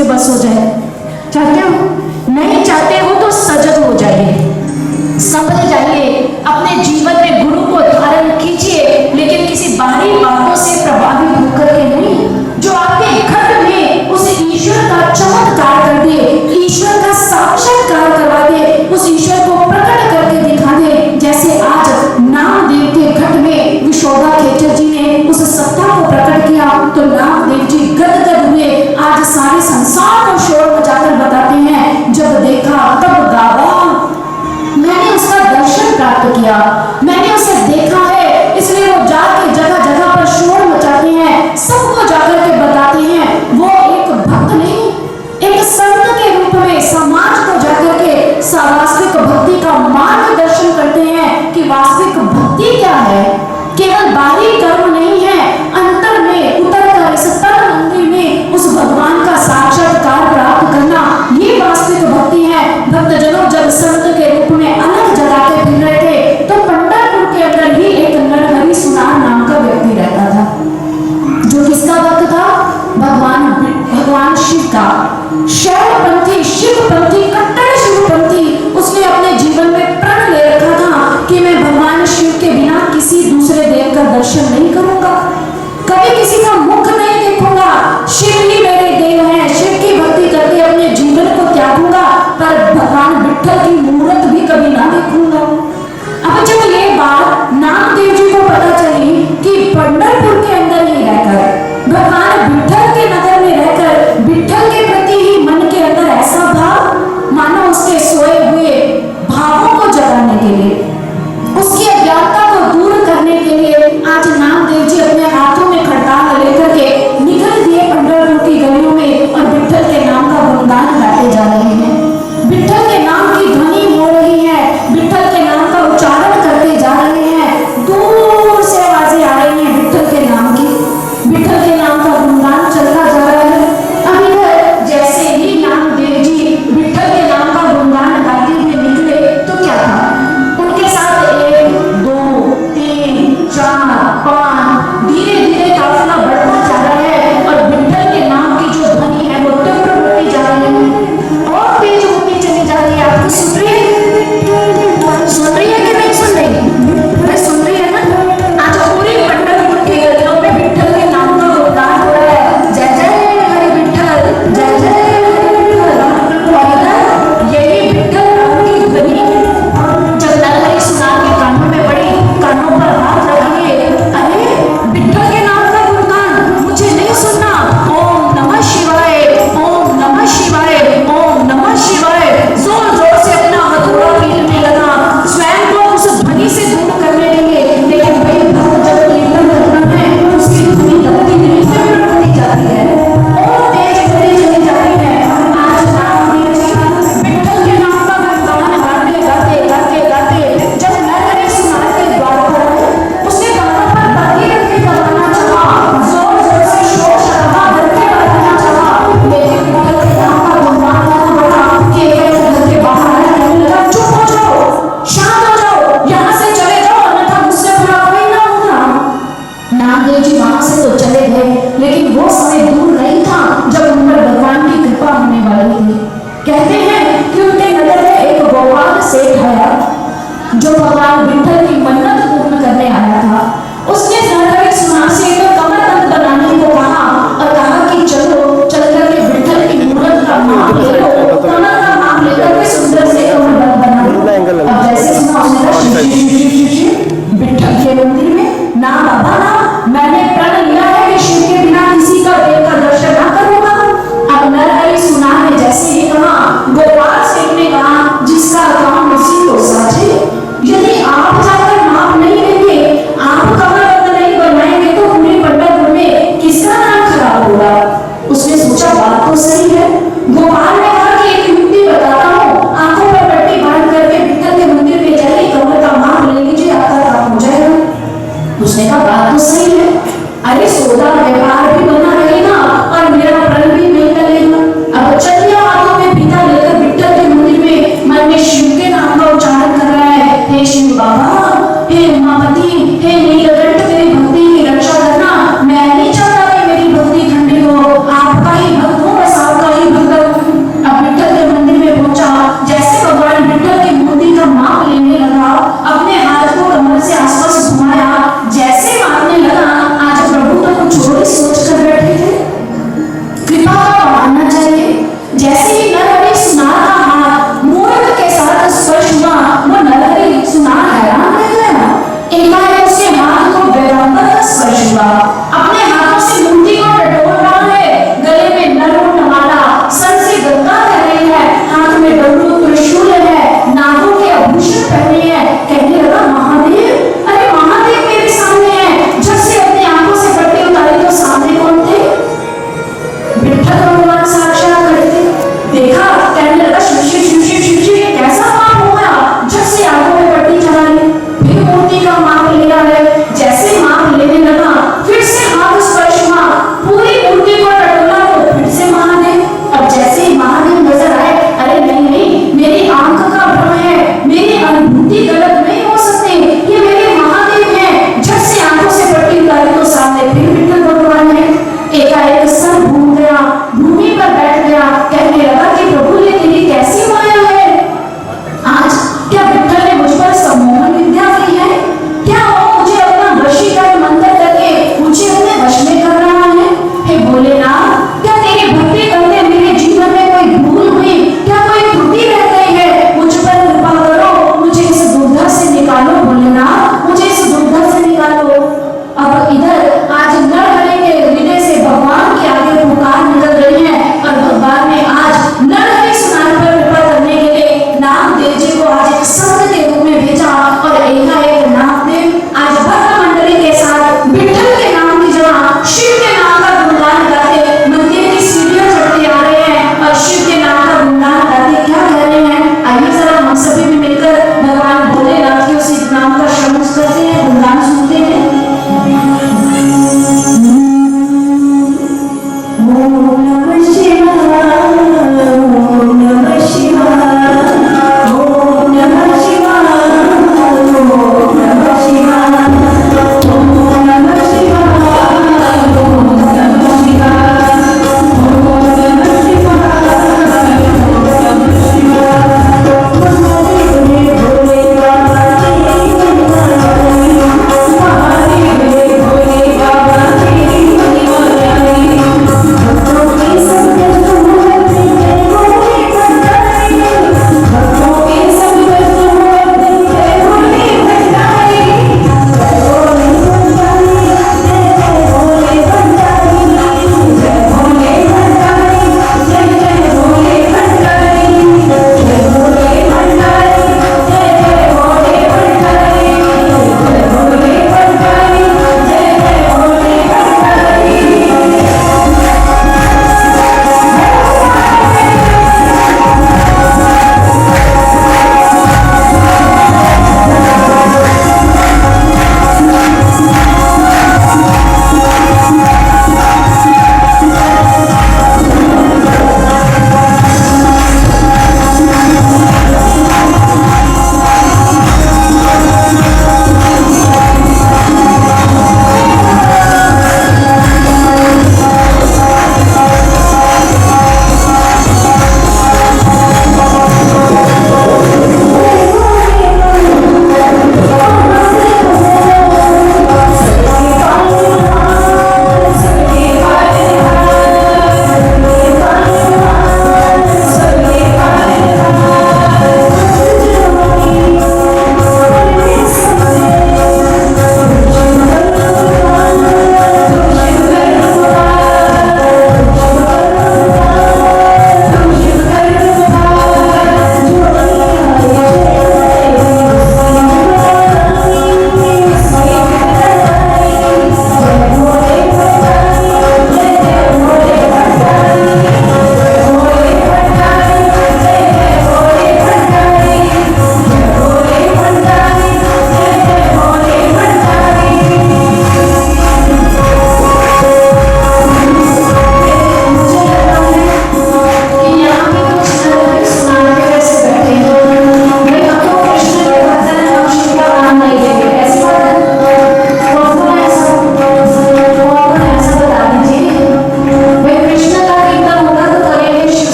उसमें बस हो जाए। चाहते हो? नहीं चाहते हो तो सजग हो जाइए, संभल जाइए, अपने जीवन में गुरु को धारण कीजिए, लेकिन किसी बाहरी बातों से प्रभावित होकर के नहीं, जो आपके घर में उस ईश्वर का चमत्कार कर दे, ईश्वर का साक्षात्कार करवा दे, उस ईश्वर को प्रकट करके दिखा दे। जैसे आज नामदेव के घट में विशोभा खेचर जी ने उस सत्ता को प्रकट किया तो नामदेव जी गदगद हुए। आज सारे संसार को शोर मचाकर बताते हैं, जब देखा तब गावा, मैंने उसका दर्शन प्राप्त किया, मैंने उसे देखा है, इसलिए वो जाके जगह जगह पर शोर मचाते हैं, सबको जाकर के बताते हैं। वो एक भक्त नहीं, एक संत के रूप में समाज को जाकर के वास्तविक भक्ति का मार्गदर्शन करते हैं कि वास्तविक भक्ति क्या है। केवल बाहरी कर्म नहीं है, अंतर में उतरकर इस तन मंदिर में उस भगवान का साक्षात्कार प्राप्त करना, ये वास्तविक भक्ति है। भक्तजनों, जब संत के रूप में अलग जगह पे फिर रहे थे तो पंढरपुर के अंदर ही एक नरहरि सुनार नाम का व्यक्ति रहता था, जो किसका भक्त था? भगवान शिव का। शैवपंथी, शिवपंथी, कट्टर शिवपंथी। उसने अपने जीवन में प्रण ले रखा था कि मैं भगवान शिव के बिना किसी दूसरे देव का दर्शन नहीं करूंगा, कभी किसी का मुख नहीं देखूंगा, शिव ही मेरे देव हैं, शिव की भक्ति करके अपने जीवन को त्यागूंगा, पर भगवान विठ्ठल की मूर्त भी कभी ना देखूंगा। अब जब ये बात नामदेव जी को पता चली कि पंढरपुर के अंदर ही रहकर, भगवान विठ्ठल के नगर में रहकर, विठ्ठल के प्रति ही मन के अंदर ऐसा भाव, मानो उसके सोए हुए भावों को जगाने के लिए, उसकी अज्ञानता को दूर करने के लिए आज नामदेव जी अपने हाथों में खड़ताल लेकर के निकल दिए पंढरपुर की गलियों में और विठ्ठल के नाम का गुणगान गाते जा रहे हैं। विठ्ठल के नाम की ध्वनि हो रही है, विठ्ठल के नाम का उच्चारण करते जा रहे हैं, दूर से आवाजें आ रही हैं विठ्ठल के नाम की, विठ्ठल के नाम का गुणगान चलता जा रहा है। अब इधर जैसे ही नामदेव जी विठ्ठल के नाम का गुणगान गाते हुए निकले तो क्या था, उनके साथ 1 2 3 4 5 धीरे धीरे काफिला बढ़ता जा रहा है और विठ्ठल के नाम की जो ध्वनि है वो तीव्र होती जा रही है और तेज होती चली जा रही है। आपको सुन रही है कि नहीं सुन रही? सुन रही है ना? आज पूरी पंढरपुर की गलियों में विठ्ठल के नाम का गुणगान हो रहा है, जय जय हरि विठ्ठल, जय जय हरि विठ्ठल। यही विठ्ठल नाम की ध्वनि जब नरहरि सुनार के कानों में पड़ी, कानों पर हाथ रखिए, अरे विठ्ठल के नाम का गुणगान मुझे नहीं सुनना, ओम नमः शिवाय, ओम नमः शिवाय, ओम नमः शिवाय। जोर जोर से अपना हथौड़ा पीटने लगा, स्वयं को उस ध्वनि से दूर करने लगे। लेकिन भाई भक्त जब कीर्तन करना है तो उसकी ध्वनि लगती नहीं, तीव्र होती जाती है और तेज होती चली जाती है। आज नामदेव जी विठ्ठल के नाम का गुणगान गाते गाते गाते गाते जब नरहरि सुनार के द्वार पर आए, उसने गाना पर बाकी रख के गाना चाहा, जोर जोर से शोर शराबा करके गाना चाहा, लेकिन विठ्ठल के नाम का गुणगान गाना बढ़ा कि एक घर के बाहर आने लगा, चुप हो जाओ, शांत हो जाओ, यहाँ से चले जाओ, अन्यथा मुझसे बुरा कोई ना होगा। नामदेव जी वहां से तो चले गए, लेकिन वो समय दूर नहीं था जब उन पर भगवान की कृपा होने वाली थी। कहते हैं कि उनके नगर में एक गोपाल सेठ आया, जो भगवान विठ्ठल की मन्नत पूर्ण करने आया था। उसने नरहरि सुनार से एक कमरबंद बनाने को कहा और कहा कि चलो चल करके विठ्ठल की मूर्त का नाम ले लो, कमर का नाम लेकर के सुंदर से कमरबंद बना लो। अब जैसे सुना उसने विठ्ठल के मंदिर में ना बाबा ना, मैंने प्रण लिया है कि शिव के बिना किसी का देव का दर्शन ना करूंगा। अब नरहरि सुनार ने जैसे ही कहा, गोपाल सेठ ने कहा, जिसका काम उसी को साझे, यदि आप जाकर नाम नहीं लेंगे, आप कमरबंद नहीं बनवाएंगे तो पूरी पंढरपुर में किसका नाम खराब होगा। उसने सोचा बात तो सही है,